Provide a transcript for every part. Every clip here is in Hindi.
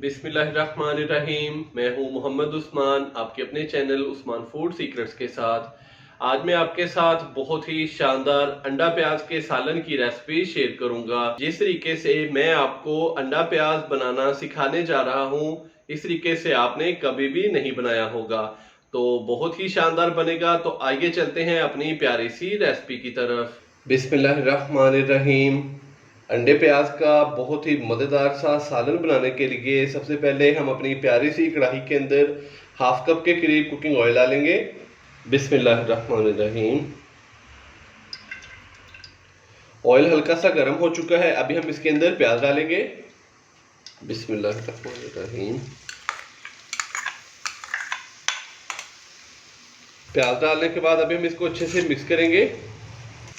बिस्मिल्लाहिर्रहमानिर्रहीम। मैं हूं मोहम्मद उस्मान, आपके अपने चैनल उस्मान फूड सीक्रेट्स के साथ। आज मैं आपके साथ बहुत ही शानदार अंडा प्याज के सालन की रेसिपी शेयर करूंगा। जिस तरीके से मैं आपको अंडा प्याज बनाना सिखाने जा रहा हूं, इस तरीके से आपने कभी भी नहीं बनाया होगा, तो बहुत ही शानदार बनेगा। तो आइए चलते हैं अपनी प्यारी सी रेसिपी की तरफ। बिस्मिल्लाहिर्रहमानिर्रहीम। अंडे प्याज का बहुत ही मज़ेदार सा सालन बनाने के लिए सबसे पहले हम अपनी प्यारी सी कढ़ाई के अंदर हाफ कप के करीब कुकिंग ऑयल डालेंगे। बिस्मिल्लाहिर्रहमानिर्रहीम। ऑयल हल्का सा गर्म हो चुका है, अभी हम इसके अंदर प्याज डालेंगे। बिस्मिल्लाहिर्रहमानिर्रहीम। प्याज डालने के बाद अभी हम इसको अच्छे से मिक्स करेंगे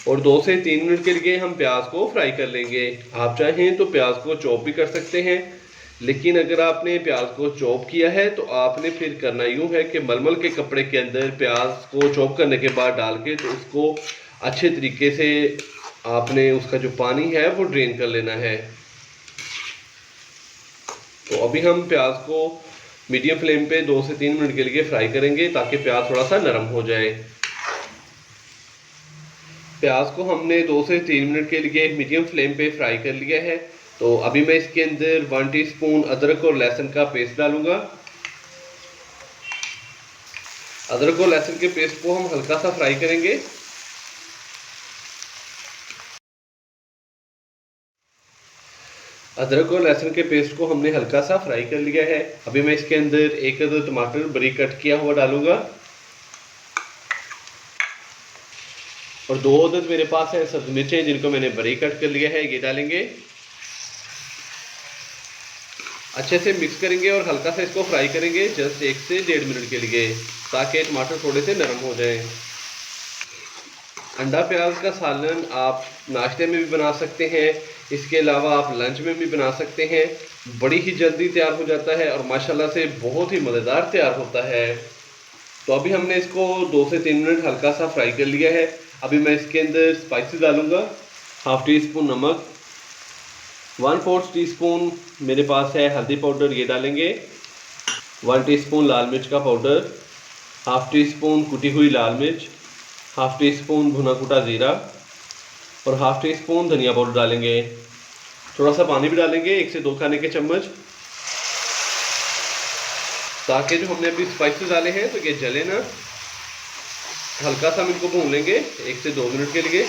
और 2 से 3 मिनट के लिए हम प्याज को फ्राई कर लेंगे। आप चाहें तो प्याज को चॉप भी कर सकते हैं, लेकिन अगर आपने प्याज को चॉप किया है तो आपने फिर करना यूँ है कि मलमल के कपड़े के अंदर प्याज को चॉप करने के बाद डाल के तो उसको अच्छे तरीके से आपने उसका जो पानी है वो ड्रेन कर लेना है। तो अभी हम प्याज को मीडियम फ्लेम पे 2 से 3 मिनट के लिए फ्राई करेंगे ताकि प्याज थोड़ा सा नरम हो जाए। प्याज को हमने 2 से 3 मिनट के लिए मीडियम फ्लेम पे फ्राई कर लिया है। तो अभी मैं इसके अंदर 1 टीस्पून अदरक और लहसुन का पेस्ट डालूंगा। अदरक और लहसुन के पेस्ट को हम हल्का सा फ्राई करेंगे। अदरक और लहसुन के पेस्ट को हमने हल्का सा फ्राई कर लिया है। अभी मैं इसके अंदर 1 अदद टमाटर बारीक कट किया हुआ डालूंगा और 2 अदद मेरे पास है सब्जी मिर्चें जिनको मैंने बारीक कट कर लिया है, ये डालेंगे। अच्छे से मिक्स करेंगे और हल्का सा इसको फ्राई करेंगे जस्ट 1 से 1.5 मिनट के लिए, ताकि टमाटर थोड़े से नरम हो जाएं। अंडा प्याज का सालन आप नाश्ते में भी बना सकते हैं, इसके अलावा आप लंच में भी बना सकते हैं। बड़ी ही जल्दी तैयार हो जाता है और माशाल्लाह से बहुत ही मज़ेदार तैयार होता है। तो अभी हमने इसको 2 से 3 मिनट हल्का सा फ्राई कर लिया है। अभी मैं इसके अंदर स्पाइसेस डालूंगा। हाफ टी स्पून नमक, 1/4 टीस्पून मेरे पास है हल्दी पाउडर, ये डालेंगे। 1 टीस्पून लाल मिर्च का पाउडर, हाफ टी स्पून कुटी हुई लाल मिर्च, हाफ टी स्पून भुना कुटा ज़ीरा और हाफ टी स्पून धनिया पाउडर डालेंगे। थोड़ा सा पानी भी डालेंगे, 1 से 2 खाने के चम्मच, ताकि जो हमने अभी स्पाइसेस डाले हैं तो ये जले ना। हल्का सा हम इनको भून लेंगे 1 से 2 मिनट के लिए।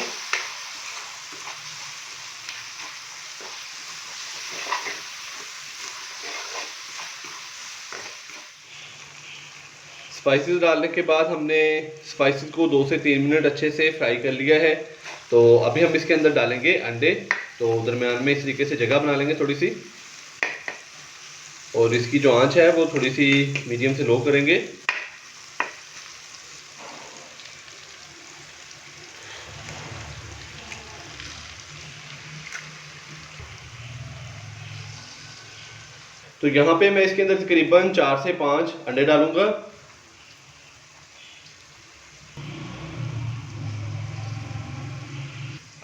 स्पाइसेस डालने के बाद हमने स्पाइसेस को 2 से 3 मिनट अच्छे से फ्राई कर लिया है। तो अभी हम इसके अंदर डालेंगे अंडे। तो दरम्यान में इस तरीके से जगह बना लेंगे थोड़ी सी, और इसकी जो आंच है वो थोड़ी सी मीडियम से लो करेंगे। तो यहाँ पे मैं इसके अंदर तकरीबन 4 से 5 अंडे डालूंगा।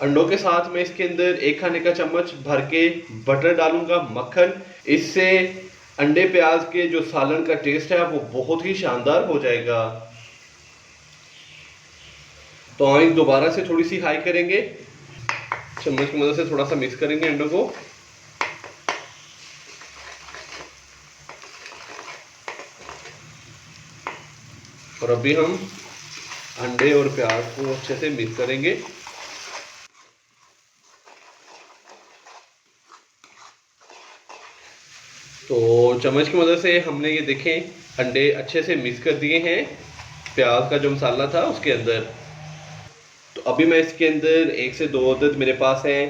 अंडों के साथ मैं इसके अंदर 1 खाने का चम्मच भर के बटर डालूंगा, मक्खन। इससे अंडे प्याज के जो सालन का टेस्ट है वो बहुत ही शानदार हो जाएगा। तो आइए दोबारा से थोड़ी सी हाई करेंगे, चम्मच की मदद से थोड़ा सा मिक्स करेंगे अंडों को। और अभी हम अंडे और प्याज को अच्छे से मिक्स करेंगे। तो चम्मच की मदद से हमने ये देखें अंडे अच्छे से मिक्स कर दिए हैं प्याज का जो मसाला था उसके अंदर। तो अभी मैं इसके अंदर 1 से 2 अदद मेरे पास है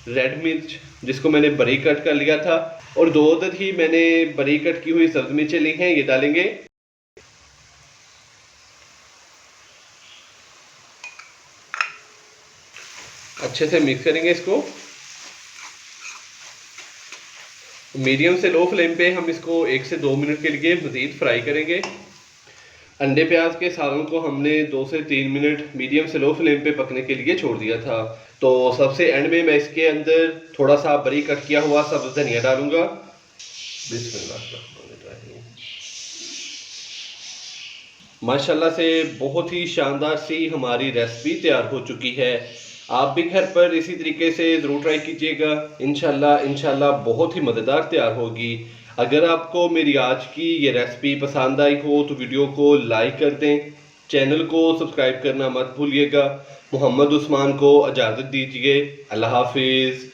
रेड मिर्च, जिसको मैंने बारीक कट कर लिया था, और 2 अदद ही मैंने बारीक कट की हुई सब्जी मिर्चें ली हैं, ये डालेंगे। अच्छे से मिक्स करेंगे इसको। मीडियम से लो फ्लेम पे हम इसको 1 से 2 मिनट के लिए मज़ीद फ्राई करेंगे। अंडे प्याज के सालन को हमने 2 से 3 मिनट मीडियम से लो फ्लेम पे पकने के लिए छोड़ दिया था। तो सबसे एंड में मैं इसके अंदर थोड़ा सा बारीक कट किया हुआ सब्ज़ धनिया डालूंगा। बिस्मिल्लाहिर्रहमानिर्रहीम। माशाल्लाह से बहुत ही शानदार सी हमारी रेसिपी तैयार हो चुकी है। आप भी घर पर इसी तरीके से ज़रूर ट्राई कीजिएगा। इंशाल्लाह बहुत ही मज़ेदार तैयार होगी। अगर आपको मेरी आज की ये रेसिपी पसंद आई हो तो वीडियो को लाइक कर दें, चैनल को सब्सक्राइब करना मत भूलिएगा। मोहम्मद उस्मान को इजाज़त दीजिए। अल्लाह हाफिज़।